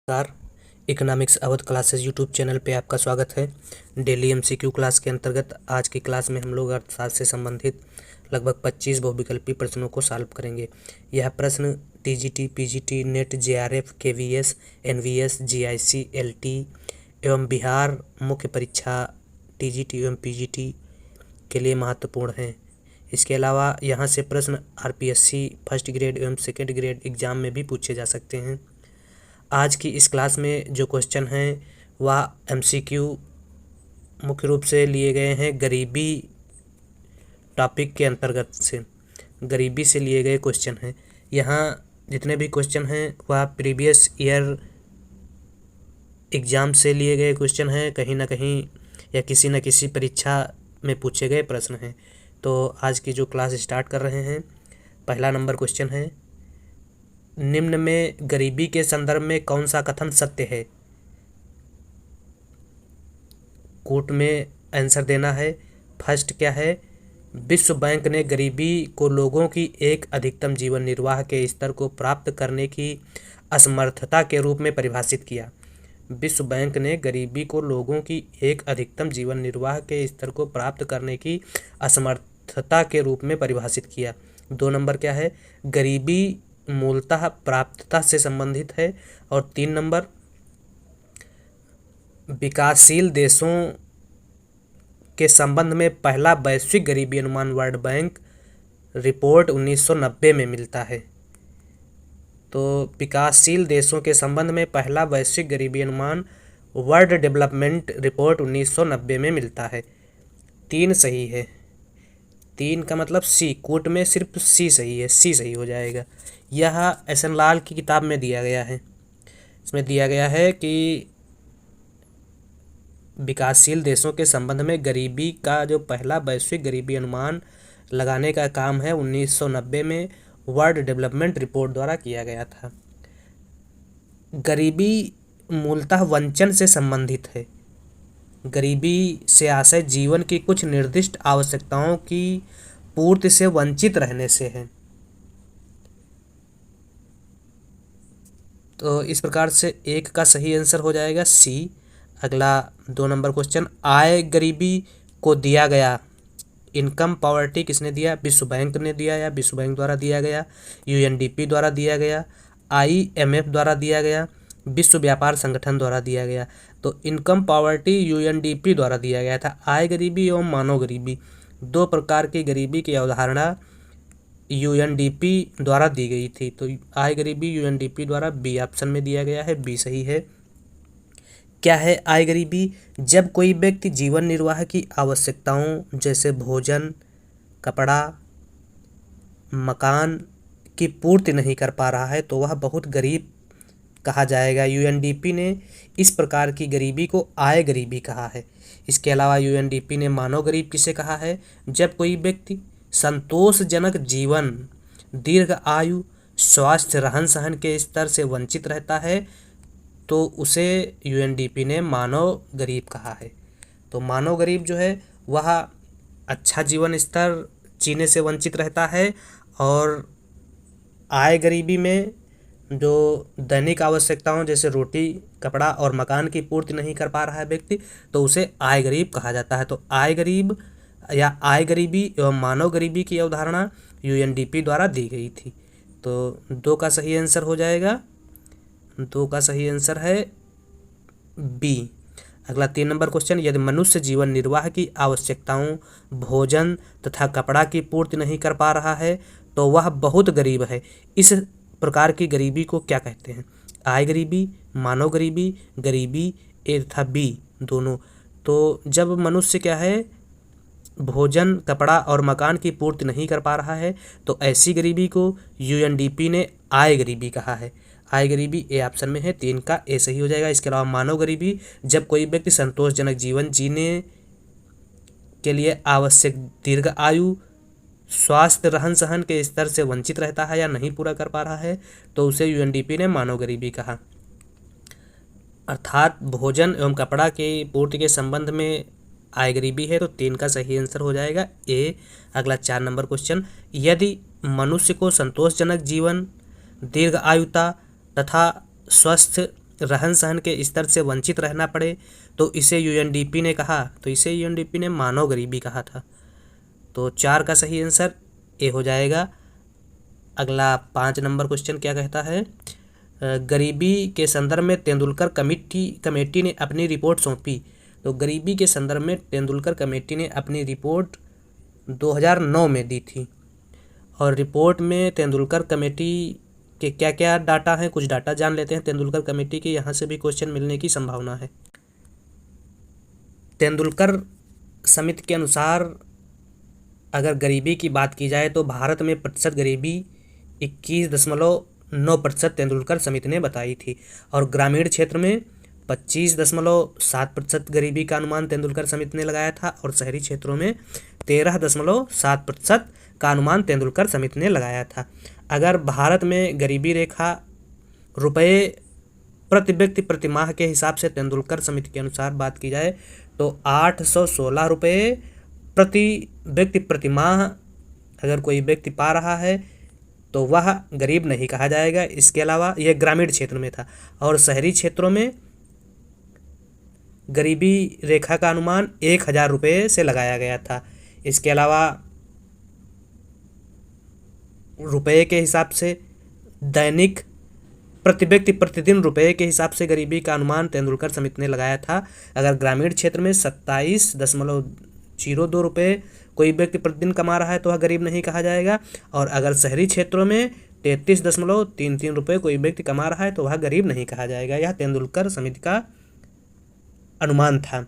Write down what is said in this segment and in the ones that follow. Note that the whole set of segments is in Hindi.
नमस्कार। Economics Awadh classes YouTube channel पे आपका स्वागत है। डेली एमसीक्यू क्लास के अंतर्गत आज की क्लास में हम लोग अर्थशास्त्र से संबंधित लगभग 25 बहुविकल्पी प्रश्नों को सॉल्व करेंगे। यह प्रश्न TGT, PGT, NET, JRF, KVS, NVS, GIC, LT एवं बिहार मुख्य परीक्षा टीजीटी एवं पीजीटी के लिए महत्वपूर्ण हैं। इसके अलावा यहाँ से प्रश्न आरपीएससी फर्स्ट ग्रेड एवं सेकेंड ग्रेड एग्जाम में भी पूछे जा सकते हैं। आज की इस क्लास में जो क्वेश्चन हैं वह एमसीक्यू मुख्य रूप से लिए गए हैं गरीबी टॉपिक के अंतर्गत से, गरीबी से लिए गए क्वेश्चन हैं। यहाँ जितने भी क्वेश्चन हैं वह प्रीवियस ईयर एग्ज़ाम से लिए गए क्वेश्चन हैं, कहीं ना कहीं या किसी न किसी परीक्षा में पूछे गए प्रश्न हैं। तो आज की जो क्लास स्टार्ट कर रहे हैं, पहला नंबर क्वेश्चन है, निम्न में गरीबी के संदर्भ में कौन सा कथन सत्य है? कोट में आंसर देना है। फर्स्ट क्या है? विश्व बैंक ने गरीबी को लोगों की एक अधिकतम जीवन निर्वाह के स्तर को प्राप्त करने की असमर्थता के रूप में परिभाषित किया। विश्व बैंक ने गरीबी को लोगों की एक अधिकतम जीवन निर्वाह के स्तर को प्राप्त करने की असमर्थता के रूप में परिभाषित किया। 2 नंबर क्या है? गरीबी मूलतः प्राप्तता से संबंधित है। और 3 नंबर, विकासशील देशों के संबंध में पहला वैश्विक गरीबी अनुमान वर्ल्ड बैंक रिपोर्ट 1990 में मिलता है। तो विकासशील देशों के संबंध में पहला वैश्विक गरीबी अनुमान वर्ल्ड डेवलपमेंट रिपोर्ट 1990 में मिलता है। 3 सही है। 3 का मतलब सी, कोट में सिर्फ सी सही है, सी सही हो जाएगा। यह एस.एन. लाल की किताब में दिया गया है। इसमें दिया गया है कि विकासशील देशों के संबंध में गरीबी का जो पहला वैश्विक गरीबी अनुमान लगाने का काम है 1990 में वर्ल्ड डेवलपमेंट रिपोर्ट द्वारा किया गया था। गरीबी मूलतः वंचन से संबंधित है। गरीबी से आशय जीवन की कुछ निर्दिष्ट आवश्यकताओं की पूर्ति से वंचित रहने से है। तो इस प्रकार से 1 का सही आंसर हो जाएगा सी। अगला 2 नंबर क्वेश्चन, आय गरीबी को दिया गया। इनकम पॉवर्टी किसने दिया? विश्व बैंक ने दिया या विश्व बैंक द्वारा दिया गया, यूएनडीपी द्वारा दिया गया, आईएमएफ द्वारा दिया गया, विश्व व्यापार संगठन द्वारा दिया गया। तो इनकम पॉवर्टी यूएनडीपी द्वारा दिया गया था। आय गरीबी एवं मानव गरीबी, 2 प्रकार की गरीबी की अवधारणा यूएनडीपी द्वारा दी गई थी। तो आय गरीबी यूएनडीपी द्वारा बी ऑप्शन में दिया गया है, बी सही है। क्या है आय गरीबी? जब कोई व्यक्ति जीवन निर्वाह की आवश्यकताओं जैसे भोजन, कपड़ा, मकान की पूर्ति नहीं कर पा रहा है तो वह बहुत गरीब कहा जाएगा। यूएनडीपी ने इस प्रकार की गरीबी को आय गरीबी कहा है। इसके अलावा यूएनडीपी ने मानव गरीब किसे कहा है? जब कोई व्यक्ति संतोषजनक जीवन, दीर्घ आयु, स्वास्थ्य, रहन सहन के स्तर से वंचित रहता है तो उसे यूएनडीपी ने मानव गरीब कहा है। तो मानव गरीब जो है वह अच्छा जीवन स्तर जीने से वंचित रहता है, और आय गरीबी में जो दैनिक आवश्यकताओं जैसे रोटी, कपड़ा और मकान की पूर्ति नहीं कर पा रहा है व्यक्ति तो उसे आय गरीब कहा जाता है। तो आय गरीब या आय गरीबी एवं मानव गरीबी की अवधारणा यूएनडीपी द्वारा दी गई थी। तो 2 का सही आंसर हो जाएगा, 2 का सही आंसर है बी। अगला 3 नंबर क्वेश्चन, यदि मनुष्य जीवन निर्वाह की आवश्यकताओं भोजन तथा कपड़ा की पूर्ति नहीं कर पा रहा है तो वह बहुत गरीब है। इस प्रकार की गरीबी को क्या कहते हैं? आय गरीबी, मानव गरीबी, गरीबी ए तथा बी दोनों। तो जब मनुष्य क्या है भोजन, कपड़ा और मकान की पूर्ति नहीं कर पा रहा है तो ऐसी गरीबी को यूएनडीपी ने आय गरीबी कहा है। आय गरीबी ए ऑप्शन में है, 3 का ए सही हो जाएगा। इसके अलावा मानव गरीबी, जब कोई व्यक्ति संतोषजनक जीवन जीने के लिए आवश्यक दीर्घ आयु, स्वास्थ्य, रहन सहन के स्तर से वंचित रहता है या नहीं पूरा कर पा रहा है तो उसे यूएनडीपी ने मानव गरीबी कहा। अर्थात भोजन एवं कपड़ा की पूर्ति के संबंध में आय गरीबी है। तो 3 का सही आंसर हो जाएगा ए। अगला 4 नंबर क्वेश्चन, यदि मनुष्य को संतोषजनक जीवन, दीर्घ आयुता तथा स्वस्थ रहन सहन के स्तर से वंचित रहना पड़े तो इसे यूएनडीपी ने कहा, तो इसे यूएनडीपी ने मानव गरीबी कहा था। तो 4 का सही आंसर ए हो जाएगा। अगला 5 नंबर क्वेश्चन क्या कहता है, गरीबी के संदर्भ में तेंदुलकर कमेटी ने अपनी रिपोर्ट सौंपी। तो गरीबी के संदर्भ में तेंदुलकर कमेटी ने अपनी रिपोर्ट 2009 में दी थी। और रिपोर्ट में तेंदुलकर कमेटी के क्या क्या डाटा हैं, कुछ डाटा जान लेते हैं तेंदुलकर कमेटी के, यहाँ से भी क्वेश्चन मिलने की संभावना है। तेंदुलकर समिति के अनुसार अगर गरीबी की बात की जाए तो भारत में प्रतिशत गरीबी 21.9% तेंदुलकर समिति ने बताई थी। और ग्रामीण क्षेत्र में 25.7% गरीबी का अनुमान तेंदुलकर समिति ने लगाया था। और शहरी क्षेत्रों में 13.7% का अनुमान तेंदुलकर समिति ने लगाया था। अगर भारत में गरीबी रेखा रुपये प्रति व्यक्ति प्रति माह के हिसाब से तेंदुलकर समिति के अनुसार बात की जाए तो 816 रुपये प्रति व्यक्ति प्रति माह अगर कोई व्यक्ति पा रहा है तो वह गरीब नहीं कहा जाएगा। इसके अलावा यह ग्रामीण क्षेत्र में था। और शहरी क्षेत्रों में गरीबी रेखा का अनुमान 1000 रुपये से लगाया गया था। इसके अलावा रुपये के हिसाब से दैनिक प्रति व्यक्ति प्रतिदिन रुपये के हिसाब से गरीबी का अनुमान तेंदुलकर समिति ने लगाया था। अगर ग्रामीण क्षेत्र में 27.02 रुपये कोई व्यक्ति प्रतिदिन कमा रहा है तो वह गरीब नहीं कहा जाएगा। और अगर शहरी क्षेत्रों में 33.33 रुपये कोई व्यक्ति कमा रहा है तो वह गरीब नहीं कहा जाएगा। यह तेंदुलकर समिति का अनुमान था।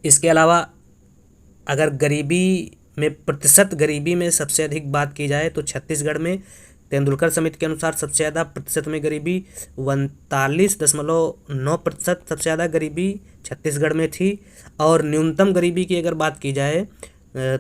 इसके अलावा अगर गरीबी में प्रतिशत गरीबी में सबसे अधिक बात की जाए तो छत्तीसगढ़ में तेंदुलकर समिति के अनुसार सबसे ज़्यादा प्रतिशत में गरीबी 39.9% सबसे ज़्यादा गरीबी छत्तीसगढ़ में थी। और न्यूनतम गरीबी की अगर बात की जाए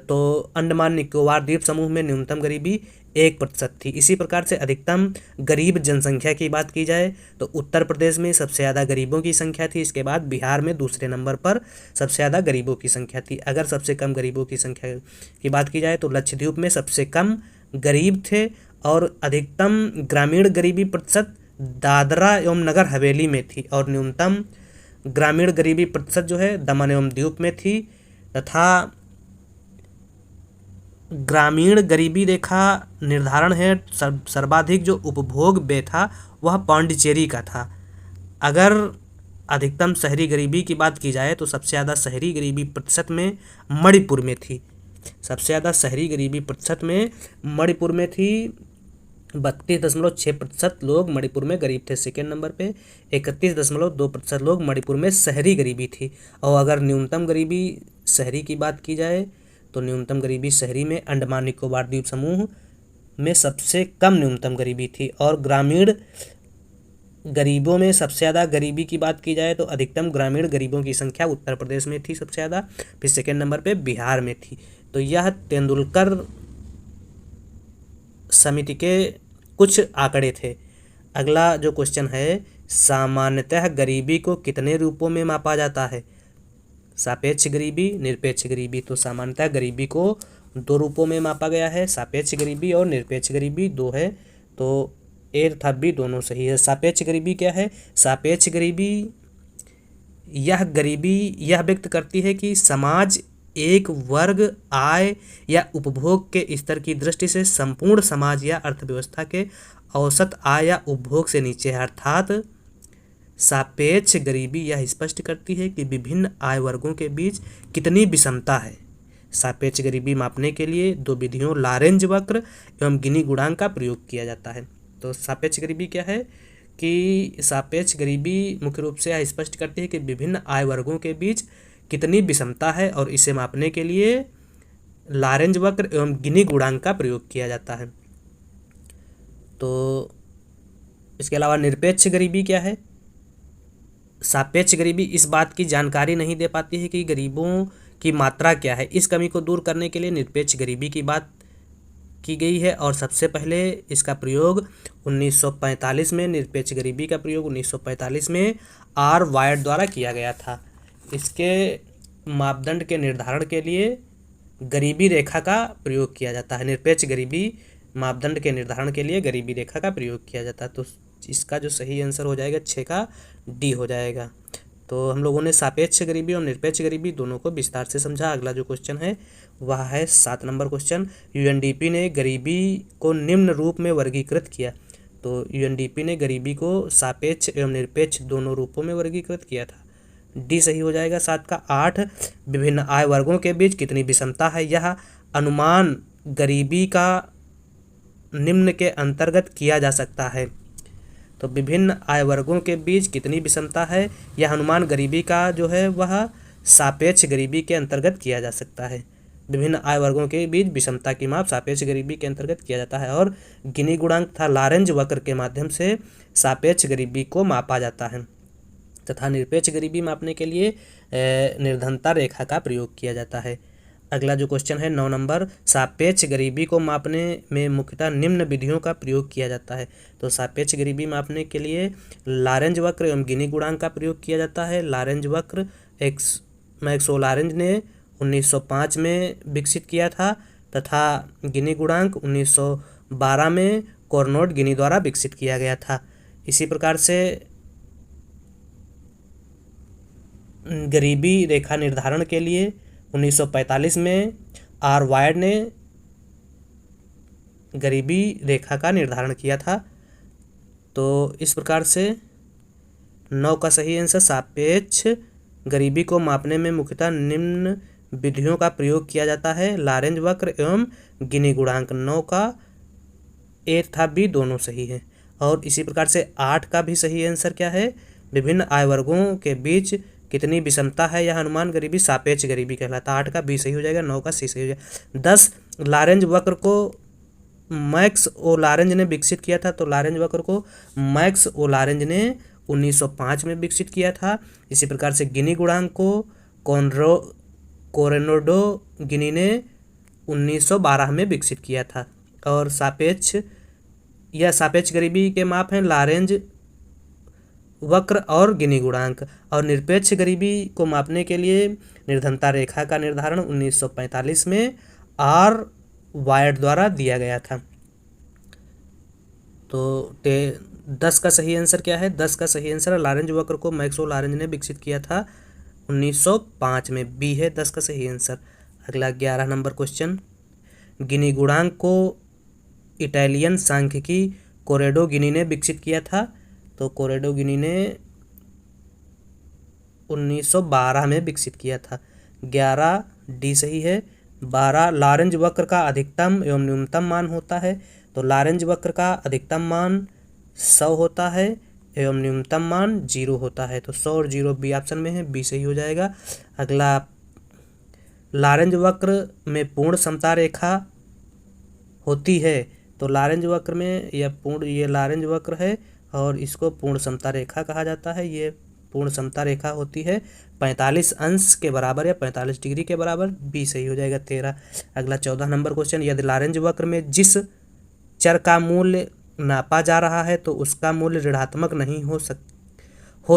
तो अंडमान निकोबार द्वीप समूह में न्यूनतम गरीबी 1% थी। इसी प्रकार से अधिकतम गरीब जनसंख्या की बात की जाए तो उत्तर प्रदेश में सबसे ज़्यादा गरीबों की संख्या थी। इसके बाद बिहार में दूसरे नंबर पर सबसे ज़्यादा गरीबों की संख्या थी। अगर सबसे कम गरीबों की संख्या की बात की जाए तो लक्षद्वीप में सबसे कम गरीब थे। और अधिकतम ग्रामीण गरीबी प्रतिशत दादरा एवं नगर हवेली में थी। और न्यूनतम ग्रामीण गरीबी प्रतिशत जो है दमन एवं दीव में थी। तथा ग्रामीण गरीबी रेखा निर्धारण है सर्वाधिक जो उपभोग व्यय था वह पांडिचेरी का था। अगर अधिकतम शहरी गरीबी की बात की जाए तो सबसे ज़्यादा शहरी गरीबी प्रतिशत में मणिपुर में थी। सबसे ज़्यादा शहरी गरीबी प्रतिशत में मणिपुर में थी। 32.6% लोग मणिपुर में गरीब थे। सेकेंड नंबर पे 31.2% लोग मणिपुर में शहरी गरीबी थी। और अगर न्यूनतम गरीबी शहरी की बात की जाए तो न्यूनतम गरीबी शहरी में अंडमान निकोबार द्वीप समूह में सबसे कम न्यूनतम गरीबी थी। और ग्रामीण गरीबों में सबसे ज़्यादा गरीबी की बात की जाए तो अधिकतम ग्रामीण गरीबों की संख्या उत्तर प्रदेश में थी सबसे ज़्यादा। फिर सेकेंड नंबर पे बिहार में थी। तो यह तेंदुलकर समिति के कुछ आंकड़े थे। अगला जो क्वेश्चन है, सामान्यतः गरीबी को कितने रूपों में मापा जाता है? सापेक्ष गरीबी, निरपेक्ष गरीबी। तो सामान्यतः गरीबी को 2 रूपों में मापा गया है, सापेक्ष गरीबी और निरपेक्ष गरीबी 2 है। तो ए तथा बी दोनों सही है। सापेक्ष गरीबी क्या है? सापेक्ष गरीबी यह व्यक्त करती है कि समाज एक वर्ग आय या उपभोग के स्तर की दृष्टि से संपूर्ण समाज या अर्थव्यवस्था के औसत आय या उपभोग से नीचे है। अर्थात सापेक्ष गरीबी यह स्पष्ट करती है कि विभिन्न आय वर्गों के बीच कितनी विषमता है। सापेक्ष गरीबी मापने के लिए 2 विधियों लारेंज वक्र एवं गिनी गुणांक का प्रयोग किया जाता है। तो सापेक्ष गरीबी क्या है कि सापेक्ष गरीबी मुख्य रूप से यह स्पष्ट करती है कि विभिन्न आय वर्गों के बीच कितनी विषमता है और इसे मापने के लिए लारेंज वक्र एवं गिनी गुणांक का प्रयोग किया जाता है। तो इसके अलावा निरपेक्ष गरीबी क्या है? सापेक्ष गरीबी इस बात की जानकारी नहीं दे पाती है कि गरीबों की मात्रा क्या है। इस कमी को दूर करने के लिए निरपेक्ष गरीबी की बात की गई है। और सबसे पहले इसका प्रयोग 1945 में, निरपेक्ष गरीबी का प्रयोग 1945 में आर वायट द्वारा किया गया था। इसके मापदंड के निर्धारण के लिए गरीबी रेखा का प्रयोग किया जाता है। निरपेक्ष गरीबी मापदंड के निर्धारण के लिए गरीबी रेखा का प्रयोग किया जाता है। तो इसका जो सही आंसर हो जाएगा 6 का डी हो जाएगा। तो हम लोगों ने सापेक्ष गरीबी और निरपेक्ष गरीबी दोनों को विस्तार से समझा। अगला जो क्वेश्चन है वह है 7 नंबर क्वेश्चन। यूएनडीपी ने गरीबी को निम्न रूप में वर्गीकृत किया। तो यूएनडीपी ने गरीबी को सापेक्ष एवं निरपेक्ष दोनों रूपों में वर्गीकृत किया था। डी सही हो जाएगा 7 का। 8 विभिन्न आय वर्गों के बीच कितनी विषमता है, यह अनुमान गरीबी का निम्न के अंतर्गत किया जा सकता है। तो विभिन्न आय वर्गों के बीच कितनी विषमता है, यह अनुमान गरीबी का जो है वह सापेक्ष गरीबी के अंतर्गत किया जा सकता है। विभिन्न आय वर्गों के बीच विषमता की माप सापेक्ष गरीबी के अंतर्गत किया जाता है और गिनी गुणांक तथा लॉरेंज वक्र के माध्यम से सापेक्ष गरीबी को मापा जाता है तथा निरपेक्ष गरीबी मापने के लिए निर्धनता रेखा का प्रयोग किया जाता है। अगला जो क्वेश्चन है 9 नंबर। सापेक्ष गरीबी को मापने में मुख्यतः निम्न विधियों का प्रयोग किया जाता है। तो सापेक्ष गरीबी मापने के लिए लॉरेंज वक्र एवं गिनी गुणांक का प्रयोग किया जाता है। लॉरेंज वक्र मैक्सो लॉरेंज ने 1905 में विकसित किया था तथा गिनी गुणांक 1912 में कॉर्नोट गिनी द्वारा विकसित किया गया था। इसी प्रकार से गरीबी रेखा निर्धारण के लिए 1945 में आर वायड ने गरीबी रेखा का निर्धारण किया था। तो इस प्रकार से 9 का सही आंसर सापेक्ष गरीबी को मापने में मुख्यतः निम्न विधियों का प्रयोग किया जाता है, लॉरेंज वक्र एवं गिनी गुणांक। 9 का ए तथा बी दोनों सही है। और इसी प्रकार से 8 का भी सही आंसर क्या है, विभिन्न आय वर्गों के बीच कितनी विषमता है, यह अनुमान गरीबी सापेक्ष गरीबी कहलाता है। 8 का बी सही हो जाएगा, 9 का सी सही हो जाएगा। 10 लॉरेंज वक्र को मैक्स ओ लॉरेंज ने विकसित किया था। तो लॉरेंज वक्र को मैक्स ओ लॉरेंज ने 1905 में विकसित किया था। इसी प्रकार से गिनी गुणांक को कोरेनोडो गिनी ने 1912 में विकसित किया था। और सापेक्ष गरीबी के माप हैं लॉरेंज वक्र और गिनी गुणांक। और निरपेक्ष गरीबी को मापने के लिए निर्धनता रेखा का निर्धारण 1945 में आर वायड द्वारा दिया गया था। तो 10 का सही आंसर क्या है, 10 का सही आंसर लॉरेंज वक्र को मैक्सो लॉरेंज ने विकसित किया था 1905 में, बी है 10 का सही आंसर। अगला 11 नंबर क्वेश्चन। गिनी गुणांक को इटालियन सांख्यिकी कोरेडो गिनी ने विकसित किया था। तो कोरेडो गिनी ने 1912 में विकसित किया था। 11 डी सही है। 12 लॉरेंज वक्र का अधिकतम एवं न्यूनतम मान होता है। तो लॉरेंज वक्र का अधिकतम मान 100 होता है एवं न्यूनतम मान 0 होता है। तो 100 और 0 बी ऑप्शन में है, बी सही हो जाएगा। अगला लॉरेंज वक्र में पूर्ण समता रेखा होती है। तो लॉरेंज वक्र में ये लॉरेंज वक्र है और इसको पूर्ण समता रेखा कहा जाता है। ये पूर्ण समता रेखा होती है 45 अंश के बराबर या 45 डिग्री के बराबर, बी सही हो जाएगा 13। अगला 14 नंबर क्वेश्चन। यदि लॉरेंज वक्र में जिस चर का मूल्य नापा जा रहा है तो उसका मूल्य ऋणात्मक नहीं हो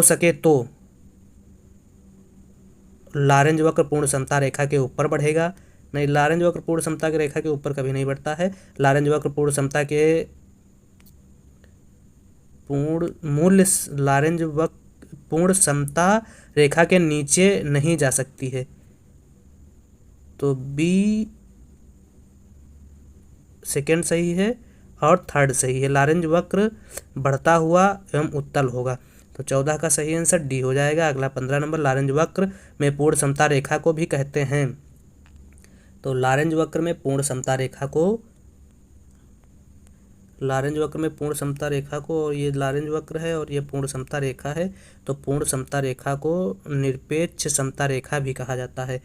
सके तो लॉरेंज वक्र पूर्ण समता रेखा के ऊपर बढ़ेगा। नहीं, लॉरेंज वक्र पूर्ण समता की रेखा के ऊपर कभी नहीं बढ़ता है। लॉरेंज वक्र पूर्ण समता के लॉरेंज वक्र पूर्ण समता रेखा के नीचे नहीं जा सकती है। तो बी सेकेंड सही है और थर्ड सही है। लॉरेंज वक्र बढ़ता हुआ एवं उत्तल होगा। तो 14 का सही आंसर डी हो जाएगा। अगला 15 नंबर। लॉरेंज वक्र में पूर्ण समता रेखा को भी कहते हैं। तो लॉरेंज वक्र में पूर्ण समता रेखा को और ये लॉरेंज वक्र है और ये पूर्ण समता रेखा है। तो पूर्ण समता रेखा को निरपेक्ष समता रेखा भी कहा जाता है।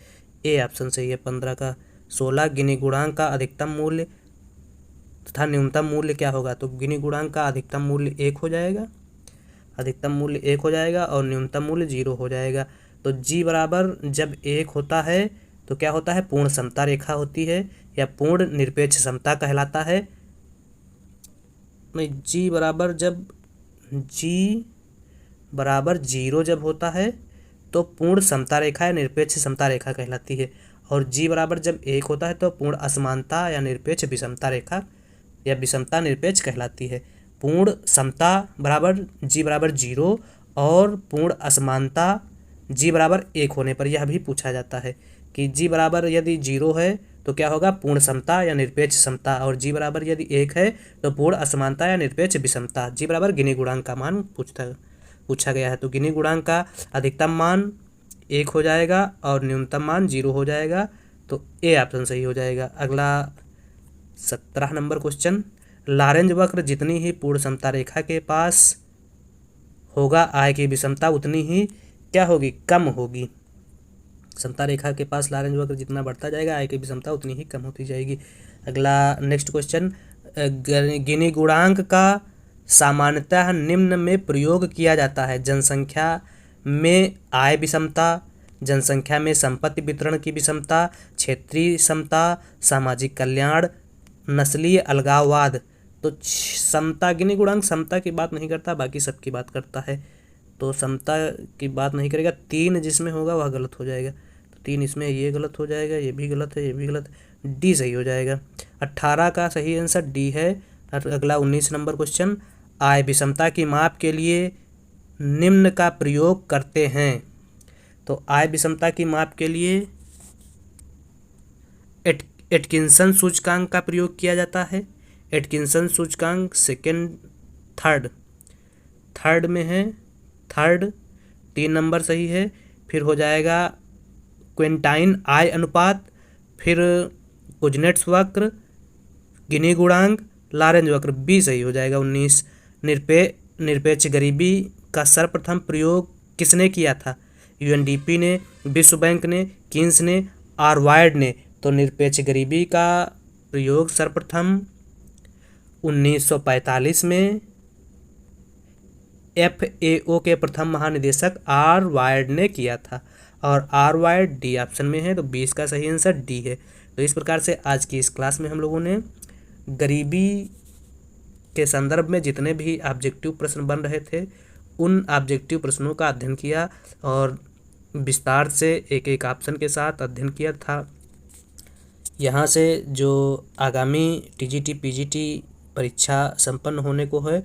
ए ऑप्शन सही है 15 का। 16 गिनी गुणांक का अधिकतम मूल्य तथा न्यूनतम मूल्य क्या होगा। तो गिनी गुणांक का अधिकतम मूल्य 1 हो जाएगा, और न्यूनतम मूल्य 0 हो जाएगा। तो जी बराबर जब 1 होता है तो क्या होता है, पूर्ण समता रेखा होती है या पूर्ण निरपेक्ष समता कहलाता है। नहीं, जी बराबर 0 जब होता है तो पूर्ण समता रेखा या निरपेक्ष समता रेखा कहलाती है। और जी बराबर जब 1 होता है तो पूर्ण असमानता या निरपेक्ष विषमता रेखा या विषमता निरपेक्ष कहलाती है। पूर्ण समता बराबर जी बराबर 0 और पूर्ण असमानता जी बराबर 1 होने पर। यह भी पूछा जाता है कि जी बराबर यदि 0 है तो क्या होगा, पूर्ण समता या निरपेक्ष समता, और जी बराबर यदि 1 है तो पूर्ण असमानता या निरपेक्ष विषमता। जी बराबर गिनी गुणांक का मान पूछा गया है। तो गिनी गुणांक का अधिकतम मान 1 हो जाएगा और न्यूनतम मान 0 हो जाएगा। तो ए ऑप्शन सही हो जाएगा। अगला 17 नंबर क्वेश्चन, लॉरेंज वक्र जितनी ही पूर्ण समता रेखा के पास होगा, आय की विषमता उतनी ही क्या होगी, कम होगी। समता रेखा के पास लॉरेंज वक्र जितना बढ़ता जाएगा, आय की विषमता उतनी ही कम होती जाएगी। अगला नेक्स्ट क्वेश्चन, गिनी गुणांक का सामान्यतः निम्न में प्रयोग किया जाता है। जनसंख्या में आय विषमता, जनसंख्या में संपत्ति वितरण की विषमता, क्षेत्रीय समता, सामाजिक कल्याण, नस्लीय अलगाववाद। तो समता, गिनी गुणांक समता की बात नहीं करता, बाकी सबकी बात करता है। तो समता की बात नहीं करेगा। 3 जिसमें होगा वह गलत हो जाएगा। तो 3 इसमें, ये गलत हो जाएगा, ये भी गलत है, ये भी गलत, डी सही हो जाएगा। 18 का सही आंसर डी है। अगला 19 नंबर क्वेश्चन, आय विषमता की माप के लिए निम्न का प्रयोग करते हैं। तो आय विषमता की माप के लिए एटकिंसन सूचकांक का प्रयोग किया जाता है। एटकिंसन सूचकांक थर्ड में है, थर्ड 3 नंबर सही है। फिर हो जाएगा क्विंटाइन आय अनुपात, फिर कुजनेट्स वक्र, गिनी गुणांक, लॉरेंज वक्र, बी सही हो जाएगा। 19 निरपेक्ष गरीबी का सर्वप्रथम प्रयोग किसने किया था। यूएनडीपी ने, विश्व बैंक ने, कीन्स ने, आरवाइड ने। तो निरपेक्ष गरीबी का प्रयोग सर्वप्रथम 1945 में FAO के प्रथम महानिदेशक आरवाइड ने किया था, और आरवाइड डी ऑप्शन में है। तो 20 का सही आंसर डी है। तो इस प्रकार से आज की इस क्लास में हम लोगों ने गरीबी के संदर्भ में जितने भी ऑब्जेक्टिव प्रश्न बन रहे थे उन ऑब्जेक्टिव प्रश्नों का अध्ययन किया और विस्तार से एक एक ऑप्शन के साथ अध्ययन किया था। यहाँ से जो आगामी TGT PGT परीक्षा संपन्न होने को है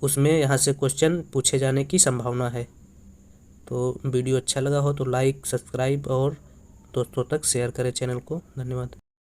उसमें यहाँ से क्वेश्चन पूछे जाने की संभावना है। तो वीडियो अच्छा लगा हो तो लाइक, सब्सक्राइब और दोस्तों तक शेयर करें चैनल को। धन्यवाद।